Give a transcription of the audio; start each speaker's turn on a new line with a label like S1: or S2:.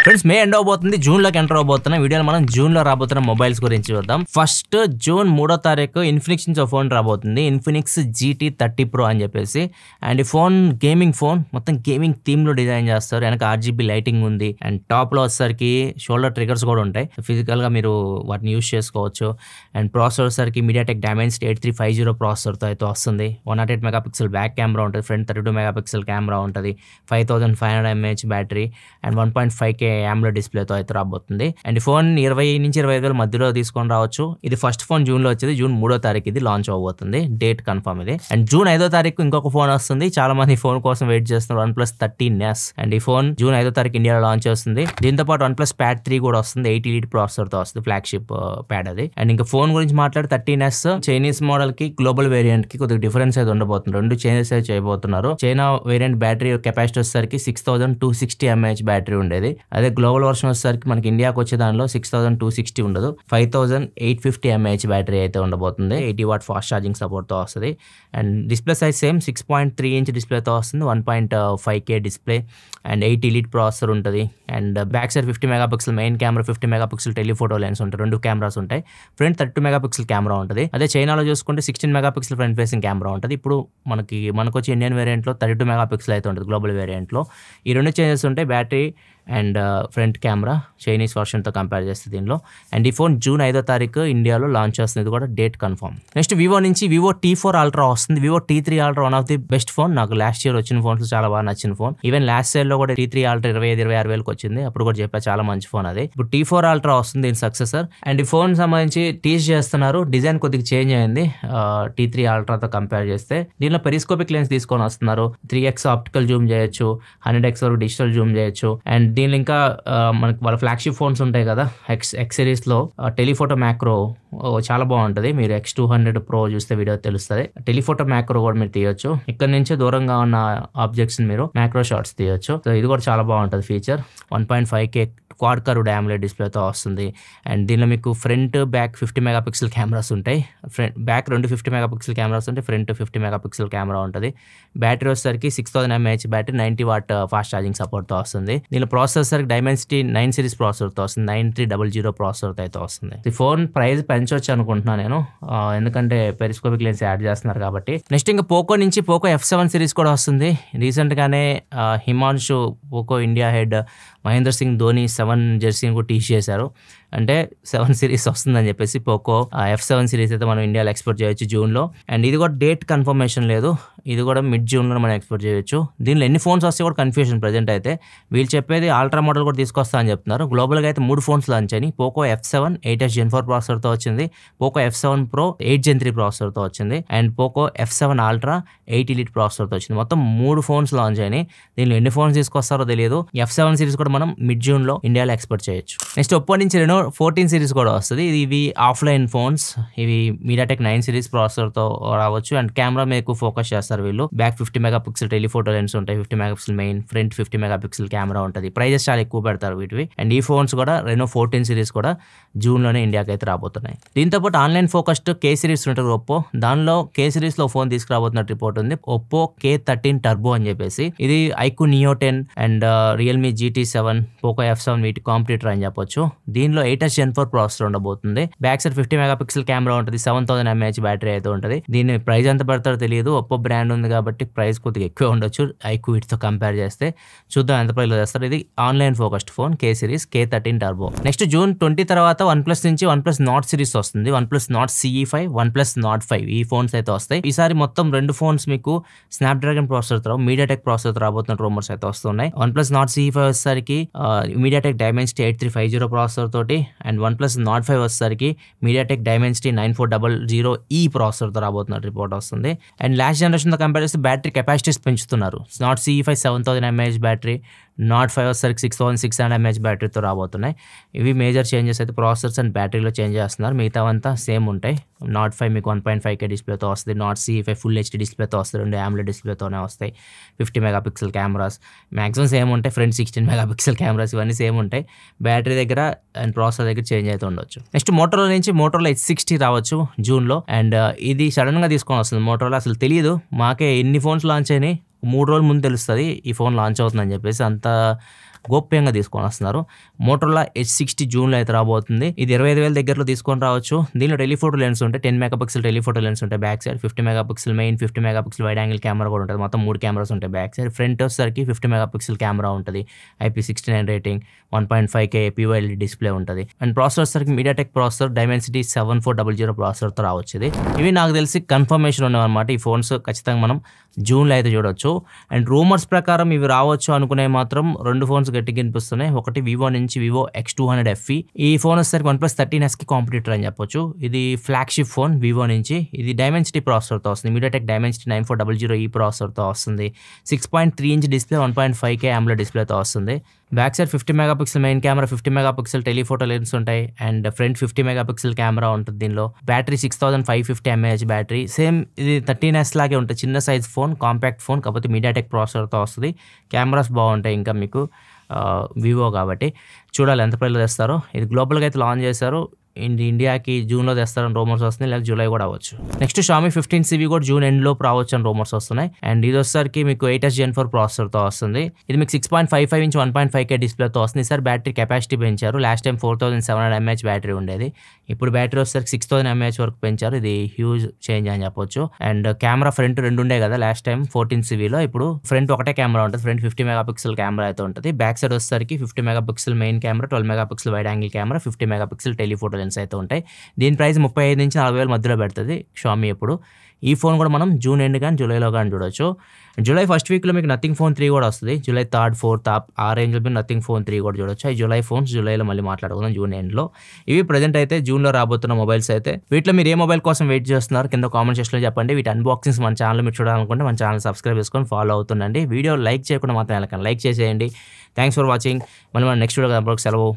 S1: Friends మే end అవబోతుంది, June లోకి enter అవబోతున్నాం. వీడియోలో మనం జూన్ లో రాబోతున్న మొబైల్స్ గురించి చూద్దాం. ఫస్ట్ జూన్ 3వ తారీఖు ఇన్ఫినిక్స్ నుంచి ఫోన్ రాబోతుంది, ఇన్ఫినిక్స్ GT 30 Pro అని చెప్పేసి. అండ్ ఈ ఫోన్ గేమింగ్ ఫోన్, మొత్తం గేమింగ్ థీమ్ లో డిజైన్ చేస్తారు. వెనక RGB లైటింగ్ ఉంది అండ్ టాప్ లో వచ్చేసరికి షోల్డర్ ట్రిగర్స్ కూడా ఉంటాయి. ఫిజికల్ గా మీరు వాటిని యూస్ చేసుకోవచ్చు. అండ్ ప్రాసెసర్ వచ్చేసరికి MediaTek Dimensity 8350 ప్రాసెసర్ తో అయితే వస్తుంది. 108 మెగాపిక్సెల్ బ్యాక్ కెమెరా ఉంటుంది, ఫ్రంట్ 32 మెగాపిక్సెల్ కెమెరా ఉంటుంది, 5500 mAh battery and 1.5K AMOLED డిస్ప్లేతో అయితే రాబోతుంది. అండ్ ఈ ఫోన్ 20 నుంచి 25,000 మధ్యలో తీసుకొని రావచ్చు. ఇది ఫస్ట్ ఫోన్ జూన్ లో వచ్చేది, జూన్ 3వ తారీఖు ఇది లాంచ్ అవబోతుంది. డేట్ కన్ఫర్మ్ ఇది. అండ్ జూన్ 5వ తారీఖు ఇంకొక ఫోన్ వస్తుంది. చాలా మంది ఫోన్ కోసం వెయిట్ చేస్తున్నారు, OnePlus 13s. అండ్ ఈ ఫోన్ జూన్ 5వ తారీఖు ఇండియాలో లాంచ్ చేస్తుంది. దీంతో పాటు OnePlus Pad 3 కూడా వస్తుంది, 80 Elite ప్రాసెసర్ తో వస్తుంది, ఫ్లాగ్షిప్ ప్యాడ్ అది. అండ్ ఇంకా ఫోన్ గురించి మాట్లాడి 13s చైనీస్ మోడల్ కి గ్లోబల్ వేరియంట్ కి కొద్దిగా డిఫరెన్స్ అయితే ఉండబోతుంది. రెండు చేంజెస్ అయితే చేయబోతున్నారు. చైనా వేరియంట్ బ్యాటరీ కెపాసిటీ వచ్చేసరికి 6260 mAh బ్యాటరీ ఉండేది. అదే గ్లోబల్ వర్షన్ వచ్చేసరికి మనకి ఇండియాకి వచ్చే దానిలో 6260 ఉండదు, 5850 mAh బ్యాటరీ అయితే ఉండబోతుంది. 80 వాట్ ఫాస్ట్ ఛార్జింగ్ సపోర్ట్ తో వస్తుంది. And display size same 6.3 inch డిస్ప్లేతో వస్తుంది, 1.5K display and 80 Elite processor ఉంటుంది. And back side 50 megapixel main camera, 50 megapixel telephoto lens ఉంటాయి, రెండు కెమెరాస్ ఉంటాయి. ఫ్రంట్ 32 మెగాపిక్సెల్ కెమెరా ఉంటుంది. అదే చైనాలో చూసుకుంటే 16 మెగాపిక్సెల్ ఫ్రంట్ ఫేసింగ్ కెమెరా ఉంటుంది. ఇప్పుడు మనకు వచ్చి ఇండియన్ వేరియంట్లో 32 మెగాపిక్సెల్ అయితే ఉంటుంది గ్లోబల్ వేరియంట్లో. ఈ రెండు చేంజెస్ ఉంటాయి, battery and front camera Chinese వర్షన్తో కంపేర్ చేస్తే దీనిలో. అండ్ ఈ ఫోన్ జూన్ 5వ తారీఖు ఇండియాలో లాంచ్ చేస్తుంది, ఇది కూడా డేట్ కన్ఫర్మ్. నెక్స్ట్ వివో నుంచి వివో T4 Ultra వస్తుంది. Vivo T3 Ultra one of the best phone. నాకు లాస్ట్ ఇయర్ వచ్చిన ఫోన్స్ చాలా బాగా నచ్చిన ఫోన్. ఈవెన్ లాస్ట్ ఇయర్ లో కూడా T3 Ultra 25-26 వేలకు వచ్చింది, అప్పుడు కూడా చెప్పా చాలా మంచి ఫోన్ అది. ఇప్పుడు T4 Ultra వస్తుంది, దీని సక్సెసర్. అండ్ ఈ ఫోన్ సంబంధించి టీజ్ చేస్తున్నారు, డిజైన్ కొద్దిగా చేంజ్ అయింది T3 Ultra తో కంపేర్ చేస్తే. దీనిలో పెరిస్కోపిక్ లెన్స్ తీసుకొని వస్తున్నారు, 3x ఆప్టికల్ జూమ్ చేయొచ్చు, 100x వరకు డిజిటల్ జూమ్ చేయొచ్చు. అండ్ దీనిలో ఇంకా మనకి వాళ్ళ ఫ్లాగ్షిప్ ఫోన్స్ ఉంటాయి కదా, ఎక్స్ సిరీస్ లో టెలిఫోటో మ్యాక్రో చాలా బాగుంటది. మీరు X200 Pro చూస్తే వీడియో తెలుస్తుంది. టెలిఫోటో మ్యాక్రో కూడా మీరు తీయొచ్చు, ఇక్కడ నుంచే దూరంగా ఉన్న ఆబ్జెక్ట్స్ మీరు మ్యాక్రో షాట్స్ తీయొచ్చు. సో ఇది కూడా చాలా బాగుంటుంది feature. 1.5K quad curved AMOLED డిస్ప్లేతో వస్తుంది. అండ్ దీనిలో మీకు ఫ్రంట్ బ్యాక్ 50 మెగాపిక్సెల్ కెమెరాస్ ఉంటాయి. బ్యాక్ రెండు 50 మెగాపిక్సెల్ కెమెరాస్ ఉంటాయి, ఫ్రంట్ 50 మెగాపిక్సెల్ కెమెరా ఉంటుంది. బ్యాటరీ వచ్చేసరికి 6000 mAh battery, 90 watt fast charging సపోర్ట్తో వస్తుంది. దీనిలో ప్రాసెసర్ Dimensity 9 సిరీస్ ప్రాసెసర్తో వస్తుంది, 9300 ప్రాసెసర్తో అయితే వస్తుంది. ఈ ఫోన్ ప్రైస్ పెంచవచ్చు అనుకుంటున్నాను నేను, ఎందుకంటే పెరిస్కోపిక్ లెన్స్ యాడ్ చేస్తున్నారు కాబట్టి. నెక్స్ట్ ఇంకా పోకో నుంచి పోకో F7 సిరీస్ కూడా వస్తుంది. రీసెంట్ గానే Himanshu Poco India head Mahendra Singh Dhoni 7 జెర్సీని కూడా టీచ్ చేశారు. అంటే 7 సిరీస్ వస్తుందని చెప్పేసి పోకో F7 సిరీస్ అయితే మనం ఇండియాలో ఎక్స్పోర్ట్ చేయొచ్చు జూన్లో. అండ్ ఇది కూడా డేట్ కన్ఫర్మేషన్ లేదు, ఇది కూడా మిడ్ జూన్లో మనం ఎక్స్పోర్ట్ చేయొచ్చు. దీనిలో ఎన్ని ఫోన్స్ వస్తే కూడా కన్ఫ్యూజన్ ప్రజెంట్ అయితే. వీళ్ళు చెప్పేది అల్ట్రా మోడల్ కూడా తీసుకొస్తా అని చెప్తున్నారు. గ్లోబల్గా అయితే 3 ఫోన్స్ లాంచ్ అని. పోకో F7 8s Gen 4 ప్రాసెసర్తో వచ్చింది, పోకో F7 Pro 8 Gen 3 ప్రాసెసర్తో వచ్చింది, and Poco F7 Ultra 80 Elite ప్రాసెసర్తో వచ్చింది. మొత్తం 3 ఫోన్స్ లాంచ్ అయినాయి. దీనిలో ఎన్ని ఫోన్స్ తీసుకొస్తారో తెలియదు. F7 సిరీస్ కూడా మనం మిడ్ జూన్లో ఇండియాలో ఎక్స్పోర్ట్ చేయొచ్చు. నెక్స్ట్ ఒప్పో నుంచి Reno 14 సిరీస్ కూడా వస్తుంది. ఇవి ఆఫ్లైన్ ఫోన్స్, ఇవి MediaTek 9 సిరీస్ ప్రాసెసర్తో రావచ్చు. అండ్ కెమెరా మీద ఎక్కువ ఫోకస్ చేస్తారు వీళ్ళు. బ్యాక్ 50 మెగాపిక్సెల్ టెలిఫోటో లెన్స్ ఉంటాయి, 50 megapixel main, front 50 megapixel camera ఉంటుంది. ప్రైజెస్ చాలా ఎక్కువ పెడతారు వీటివి. అండ్ ఈ ఫోన్స్ కూడా Reno 14 సిరీస్ కూడా జూన్లోనే ఇండియాకి అయితే రాబోతున్నాయి. దీంతో పాటు ఆన్లైన్ ఫోకస్డ్ K సిరీస్ ఉంటుంది ఒప్పో, దానిలో K సిరీస్ లో ఫోన్ తీసుకురాబోతున్నట్టు రిపోర్ట్ ఉంది. ఒప్పో K13 Turbo అని చెప్పేసి. ఇది iQOO Neo 10 and Realme GT7, Poco F7 వీటి కాంపిటీటర్ అని చెప్పొచ్చు. దీనిలో 8s Gen 4 ప్రాసెసర్ ఉండబోతుంది. బ్యాక్ సైడ్ 50 మెగాపిక్సెల్ కెమెరా ఉంటుంది, 7000 mAh బ్యాటరీ అయితే ఉంటుంది. దీని ప్రైస్ ఎంత పెడతారో తెలియదు, ఒప్పో బ్రాండ్ ఉంది కాబట్టి ప్రైస్ కొద్దిగా ఎక్కువ ఉండొచ్చు iQOO వీటితో కంపేర్ చేస్తే. చూద్దాం ఎంత ప్రైస్ లో చేస్తారు. ఇది online focused phone K series K13 Turbo. Next June 20 తర్వాత OnePlus నుంచి OnePlus Nord సిరీస్ వస్తుంది. OnePlus Nord CE5, OnePlus Nord 5 ఈ ఫోన్స్ అయితే వస్తాయి. ఈసారి మొత్తం 2 ఫోన్స్ మీకు స్నాప్డ్రాగన్ ప్రాసెసర్ తో MediaTek ప్రాసెసర్ రాబోతున్న రూమర్స్ అయితే వస్తున్నాయి. OnePlus Nord CE5 వచ్చేసరికి MediaTek Dimensity 8350 ప్రాసెసర్ తోటి, అండ్ OnePlus Nord 5 వచ్చేసరికి MediaTek Dimensity 9400E ప్రాసెసర్ తో రాబోతున్న రిపోర్ట్ వస్తుంది. అండ్ లాస్ట్ జనరేషన్ తో కంపేర్ చేస్తే బ్యాటరీ కెపాసిటీస్ పెంచుతున్నారు. Nord CE5 7000 mAh battery, Nord 5 వచ్చేసరికి 6600 mAh బ్యాటరీతో రాబోతున్నాయి. ఇవి మేజర్ చేంజెస్ అయితే ప్రాసెసర్స్ అండ్ బ్యాటరీలో చేంజ్ చేస్తున్నారు, మిగతావంతా సేమ్ ఉంటాయి. Nord 5 మీకు 1.5K డిస్ప్లేతో వస్తుంది, Nord CE5 ఫుల్ HD డిస్ప్లేతో వస్తుంది, 2 AMOLED డిస్ప్లేతోనే వస్తాయి. 50 మెగాపిక్సెల్ కెమెరాస్ మ్యాక్సిమం సేమ్ ఉంటాయి, ఫ్రంట్ 16 మెగాపిక్సెల్ కెమెరాస్ ఇవన్నీ సేమ్ ఉంటాయి. బ్యాటరీ దగ్గర అండ్ ప్రాసెసర్ దగ్గర చేంజ్ అయితే ఉండొచ్చు. నెక్స్ట్ మోటరోలా నుంచి మోటరోలా H60 రావచ్చు జూన్లో. అండ్ ఇది సడన్ గా తీసుకొని వస్తుంది మోటరోలా, అసలు తెలియదు మాకే ఎన్ని ఫోన్స్ లాంచ్ అయినాయి 3 రోజుల ముందు తెలుస్తుంది ఈ ఫోన్ లాంచ్ అవుతుందని చెప్పేసి. అంత గోప్యంగా తీసుకొని వస్తున్నారు. మోటరోలా H60 జూన్లో అయితే రాబోతుంది. ఇది 25,000 దగ్గరలో తీసుకొని రావచ్చు. దీనిలో టెలిఫోటో లెన్స్ ఉంటాయి. 10 మెగాపిక్సెల్ టెలిఫోటో లెన్స్ ఉంటాయి back side, 50 megapixel main, 50 megapixel wide angle camera కూడా ఉంటుంది. మొత్తం 3 కెమెరాస్ ఉంటాయి బ్యాక్ సైడ్. ఫ్రంట్ వచ్చేసరికి 50 మెగాపిక్సెల్ కెమెరా ఉంటుంది. IP69 rating, 1.5K POLED display ఉంటుంది. అండ్ ప్రాసెసర్ వచ్చేసరికి మీడియాటెక్ ప్రాసెసర్ Dimensity 7400 ప్రాసెసర్తో రావచ్చు. ఇవి నాకు తెలిసి కన్ఫర్మేషన్ ఉన్నవన్నమాట. ఈ ఫోన్స్ ఖచ్చితంగా మనం జూన్లో అయితే చూడొచ్చు. అండ్ రూమర్స్ ప్రకారం ఇవి రావచ్చు అనుకునే మాత్రం 2 ఫోన్స్ గట్టిగా వినిపిస్తున్నాయి. ఒకటి వివో నుంచి వివో X200 FE. ఈ ఫోన్ వచ్చేసరికి OnePlus 13Sకి కాంపిటీటర్ అని చెప్పొచ్చు. ఇది ఫ్లాగ్షిప్ ఫోన్ వివో నుంచి. ఇది Dimensity ప్రాసెసర్తో వస్తుంది. మీడియాటెక్ Dimensity 9400E ప్రాసెసర్తో వస్తుంది. 6.3 ఇంచ్ డిస్ప్లే, 1.5K AMOLED డిస్ప్లేతో వస్తుంది. Back side 50 megapixel main camera, 50 megapixel telephoto lens ఉంటాయి. అండ్ ఫ్రంట్ 50 మెగాపిక్సెల్ కెమెరా ఉంటుంది. దీనిలో బ్యాటరీ 6550 mAh బ్యాటరీ. సేమ్ ఇది 13S లాగే ఉంటుంది. చిన్న సైజ్ ఫోన్, కాంపాక్ట్ ఫోన్, కాకపోతే మీడియాటెక్ ప్రాసెసర్తో వస్తుంది. కెమెరాస్ బాగుంటాయి. ఇంకా మీకు వివో కాబట్టి చూడాలి ఎంత ప్రైస్లో తెస్తారో. ఇది గ్లోబల్గా అయితే లాంచ్ చేశారు. ఇండియాకి జూన్లో తెస్తారని రూమర్స్ వస్తున్నాయి, లేదా జూలై కూడా అవ్వచ్చు. నెక్స్ట్ Xiaomi 15CV కూడా జూన్ ఎండ్లోపు రావచ్చు అని రూమర్స్ వస్తున్నాయి. అండ్ ఇది వచ్చేసరికి మీకు 8S Gen 4 ప్రాసెసర్తో వస్తుంది. ఇది మీకు 6.55 ఇంచ్ 1.5K డిస్ప్లేతో వస్తుంది. సార్ బ్యాటరీ కెపాసిటీ పెంచారు. లాస్ట్ టైం 4700 mAh బ్యాటరీ ఉండేది. ఇప్పుడు బ్యాటరీ వచ్చేసరికి 6000 mAh వరకు పెంచారు. ఇది హ్యూజ్ చేంజ్ అని చెప్పొచ్చు. అండ్ కెమెరా ఫ్రంట్ 2 ఉండే కదా లాస్ట్ టైం 14CV లో. ఇప్పుడు ఫ్రంట్ ఒకటే కెమెరా ఉంటుంది. ఫ్రంట్ 50 మెగాపిక్సెల్ కెమెరా అయితే ఉంటుంది. బ్యాక్ సైడ్ వచ్చేసరికి 50 megapixel main camera, 12 megapixel wide angle camera, 50 megapixel telephoto lens అయితే ఉంటాయి. దీని ప్రైస్ 35 నుంచి 40,000 మధ్యలో పెడుతుంది Xiaomi ఎప్పుడు. ఈ ఫోన్ కూడా మనం జూన్ ఎండ్ కానీ జూలైలో కానీ చూడొచ్చు. జూలై ఫస్ట్ వీక్లో మీకు నథింగ్ ఫోన్ 3 కూడా వస్తుంది. జూలై 3rd 4th ఆ రేంజ్లో మీరు నథింగ్ ఫోన్ 3 కూడా చూడొచ్చు. ఈ జూలై ఫోన్స్ జూలైలో మళ్ళీ మాట్లాడుకుందాం జూన్ ఎండ్లో. ఇవి ప్రజెంట్ అయితే జూన్లో రాబోతున్న మొబైల్స్ అయితే. వీటిలో మీరు ఏ మొబైల్ కోసం వెయిట్ చేస్తున్నారు కింద కామెంట్ సెక్షన్లో చెప్పండి. వీటి అన్బాక్సింగ్స్ మన ఛానల్ మీరు చూడాలనుకుంటే మన ఛానల్ సబ్స్క్రైబ్ చేసుకొని ఫాలో అవుతుండండి. వీడియో లైక్ చేయకుండా మాత్రం లైక్ చేసేయండి. Thanks for watching. మళ్ళీ మన నెక్స్ట్ వీడియో సెలవు.